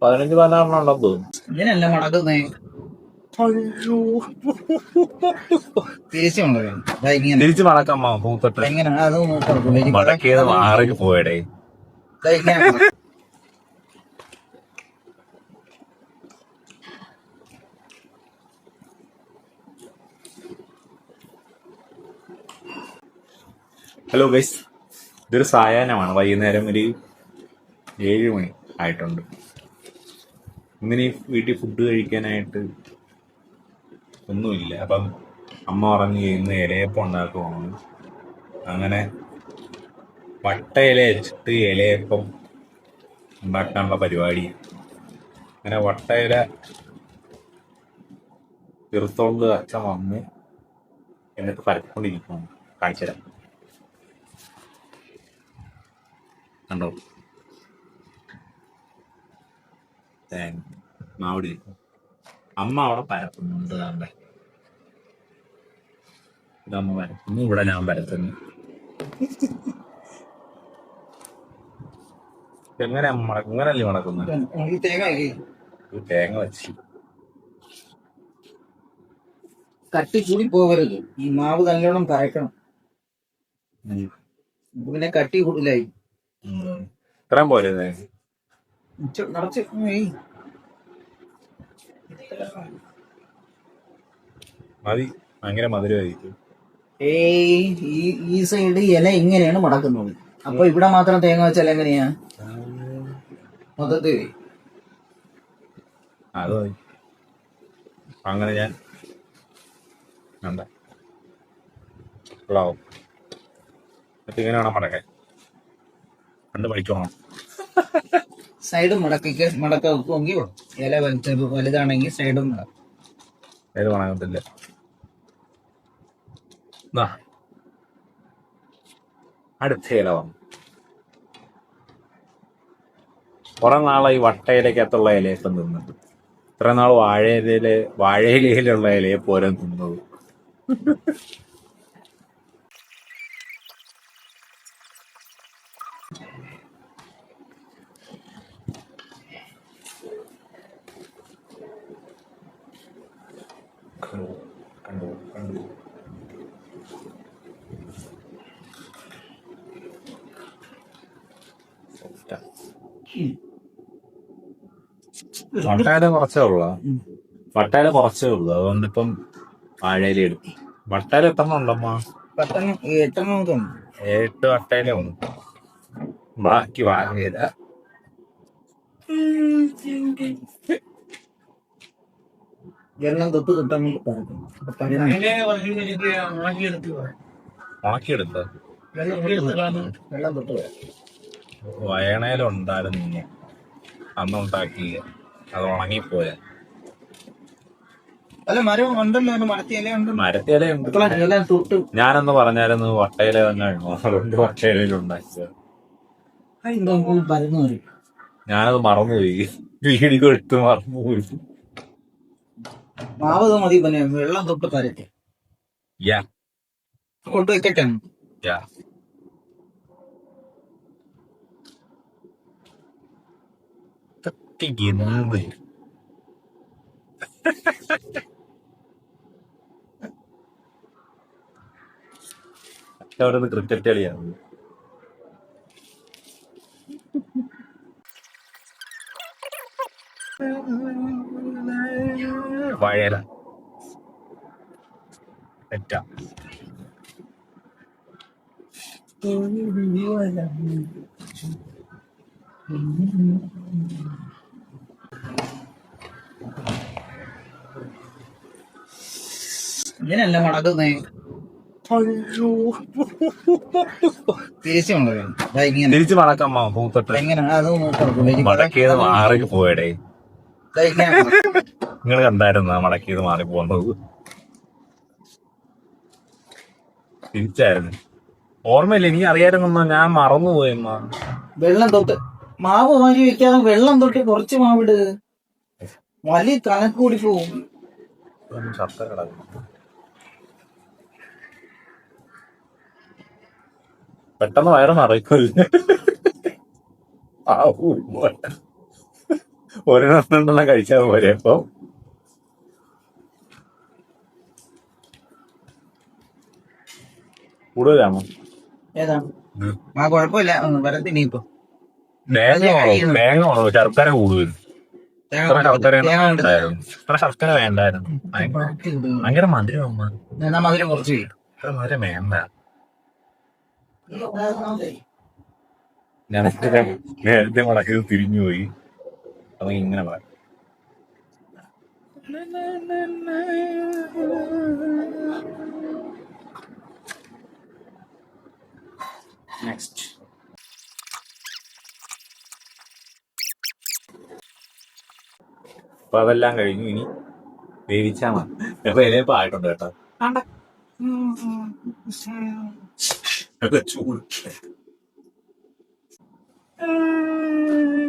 15-16 ഉണ്ടെന്ന് തോന്നുന്നു. ഇങ്ങനെയല്ല മടക്കുന്നേ. തിരിച്ചു മടക്കമ്മ പൂത്തിട്ട് എങ്ങനെയാണ് അത് മടക്കിയത് മാറി പോയടേ. ഹലോ ഗൈസ്, ഇതൊരു സായാഹ്നമാണ്. വൈകുന്നേരം ഒരു 7 മണി ആയിട്ടുണ്ട്. ഇങ്ങനെ വീട്ടിൽ ഫുഡ് കഴിക്കാനായിട്ട് ഒന്നുമില്ല. അപ്പം അമ്മ പറഞ്ഞു ഇന്ന് ഇലയപ്പം ഉണ്ടാക്കുവാണ്. അങ്ങനെ വട്ടയില വെച്ചിട്ട് ഇലയപ്പം ഉണ്ടാക്കാനുള്ള പരിപാടി. അങ്ങനെ വട്ടയില തീർത്തോണ്ട് അച്ഛൻ വന്ന് എന്നിട്ട് പരത്തിക്കൊണ്ടിരിക്കുന്നു. കാണിച്ചുതരാം, കണ്ടോ? മാവിടെ അമ്മ അവിടെ പരത്തുന്നുണ്ട്. താണ്ടെ ഇതമ്മ പരത്തുന്നു, ഇവിടെ ഞാൻ പരത്തുന്നു. ഇങ്ങനല്ലേ മടക്കുന്നത്? തേങ്ങ വെച്ച് കട്ടി കൂടി പോകരുത്. ഈ മാവ് നല്ലോണം കറക്കണം. പിന്നെ കട്ടി കൂടുതലായി. ഇത്രയും പോലെ നിറച്ച് മതി. ഭയങ്കര മധുരമായിരിക്കും. ഈ സൈഡ് ഇല ഇങ്ങനെയാണ് മടക്കുന്നത്. അപ്പൊ ഇവിടെ മാത്രം തേങ്ങ വെച്ചാൽ എങ്ങനെയാ മൊത്തത്തിൽ? അത് മതി. അങ്ങനെ ഞാൻ കൊള്ളാവും. എന്നിട്ട് ഇങ്ങനെ വേണം മടക്കാൻ. കണ്ട് പഠിക്കണം. സൈഡും മടക്ക വെക്കുമെങ്കിൽ ഇല വലുതാണെങ്കിൽ സൈഡും മടക്കും. ഏത് മണക്കത്തില്ല. അടുത്ത ഇല വന്നു. കുറെ നാളായി വട്ടയിലക്കകത്തുള്ള ഇലയൊക്കെ തിന്നത്. ഇത്ര നാൾ വാഴയിലയിലുള്ള ഇലയെ പോരെ തിന്നത്. കണ്ടു വട്ടയില കുറച്ചേ ഉള്ളു. അതുകൊണ്ട് ഇപ്പം വാഴയില എടുക്കും. വട്ടയില എത്ര ഉണ്ടമ്മ? 8 വട്ടയില ഉണ്ട്. ബാക്കി വാഴയില. വെള്ളം തൊട്ട് ഉണക്കിയെടുത്ത വെള്ളം തൊട്ട് വയണയിലുണ്ടായിരുന്നു അന്നുണ്ടാക്കി. അത് ഉണങ്ങിപ്പോയ. അല്ല മരം ഉണ്ടല്ലോ, മരത്തിയിലുണ്ട്. ഞാനെന്ന് പറഞ്ഞായിരുന്നു വട്ടയില തന്നെ. അതുകൊണ്ട് വട്ടയിലുണ്ടാക്കിയത്. ഞാനത് മറന്നുപോയി. വീഡിയോ എടുത്ത് മറന്നുപോയി. മാവ് മതി. പിന്നെ വെള്ളം തൊട്ട് പരത്തി കൊണ്ടുവയ്ക്കട്ടെ. അവിടുന്ന് ക്രിക്കറ്റ് കളിയാണ്. വാഴയില തെറ്റാ. ഇങ്ങനെയല്ല മടക്കുന്നേ. തിരിച്ചു മടക്കമ്മ പൂത്തിട്ട് മടക്കിയത് മാറി പോയടേ. നിങ്ങൾ കണ്ടായിരുന്ന മടക്കിയത് മാറി പോകുന്നത്? തിരിച്ചായിരുന്നു. ഓർമ്മയില്ല, എനിക്ക് അറിയാമായിരുന്നു. ഞാൻ മറന്നുപോയമ്മ. വെള്ളം തൊട്ട് മാവ് വാരി വെക്കാതെ വെള്ളം തൊട്ട് കുറച്ച് മാവിട്. വലിയ കണക്ക് കൂടി പോവും. പെട്ടെന്ന് വയറ് നിറയ്ക്കില്ല. ഒരെണ്ണം കഴിച്ചാൽ പോലെ അപ്പൊ കൂടുതലാണോ? ഏതാ? ആ കുഴപ്പമില്ല, വരത്തി ഇനിയിപ്പോ തേങ്ങ വേണോ? ശർക്കര കൂടുതൽ. ഇത്ര ശർക്കര ഉണ്ടായിരുന്നു. ഇത്ര ശർക്കര വേണ്ടായിരുന്നു. ഭയങ്കര മധുരം. എന്നാ മധുരം കുറച്ച് ചെയ്യും. ഇത്ര മധുരം വേണ്ട. ഞാൻ നേരത്തെ മടക്കിയത് തിരിഞ്ഞു പോയി. അപ്പൊ ഇങ്ങനെ പറയാം. നെക്സ്റ്റ് അപ്പൊ അതെല്ലാം കഴിഞ്ഞു. ഇനി വേവിച്ചാ മതി. അപ്പൊ ഇലയപ്പോ ആയിട്ടുണ്ട് കേട്ടോ. ചൂട്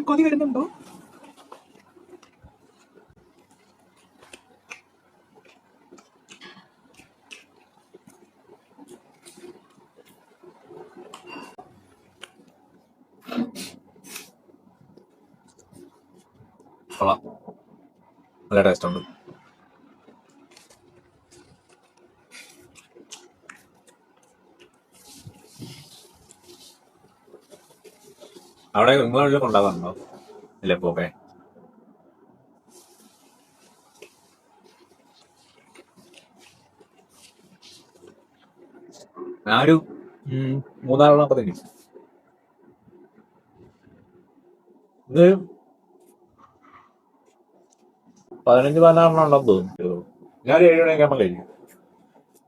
കൊതി വരുന്നുണ്ടോ? കൊള്ളാം, നല്ല ടേസ്റ്റ് ഉണ്ട്. അവിടെ നിങ്ങളിലൊക്കെ ഉണ്ടാകാറുണ്ടോ ഇലപ്പൊക്കെ? ഞാനൊരു 3-4 തിന്നു. ഇത് 15-16 ഉണ്ടെന്ന് തോന്നുന്നു. ഞാൻ 7 മണിയൊക്കെ ആകുമ്പോൾ കഴിക്കും.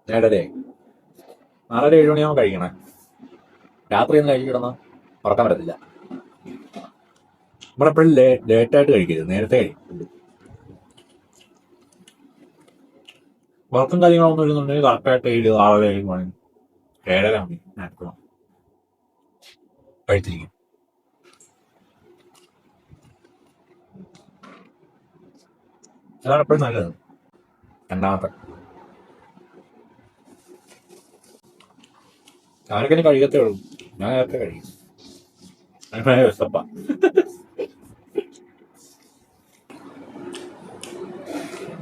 7:30 നാളെ 7 മണിയാകുമ്പോൾ കഴിക്കണേ. രാത്രി ഒന്നും കഴിക്കിടന്ന ഉറക്കാൻ പറ്റത്തില്ല. നമ്മളെപ്പോഴും ലേറ്റായിട്ട് കഴിക്കരുത്, നേരത്തെ കഴിക്കും. വർക്കും കാര്യങ്ങളൊന്നും ഇടുന്നുണ്ടെങ്കിൽ കറക്റ്റായിട്ട് 7-6 മണി 7:30 മണി മാക്സിമം കഴിച്ചിരിക്കും. അതാണ് എപ്പോഴും നല്ലത്. രണ്ടാമത്തെ ഞാനൊക്കെ ഇനി കഴിക്കത്തേ ഉള്ളൂ. ഞാൻ നേരത്തെ കഴിക്കും. വിശപ്പാ.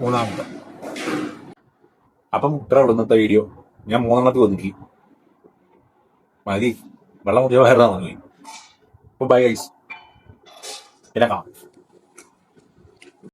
മൂന്നാമത്തെ. അപ്പം ഇത്ര ഉള്ളൂ ഇന്നത്തെ വീഡിയോ. ഞാൻ 3 ഒതുക്കി മതി. വെള്ളം കുടിച്ച വയറാ മതി. ബൈ ഗൈസ്, പിന്നെ കാണാം.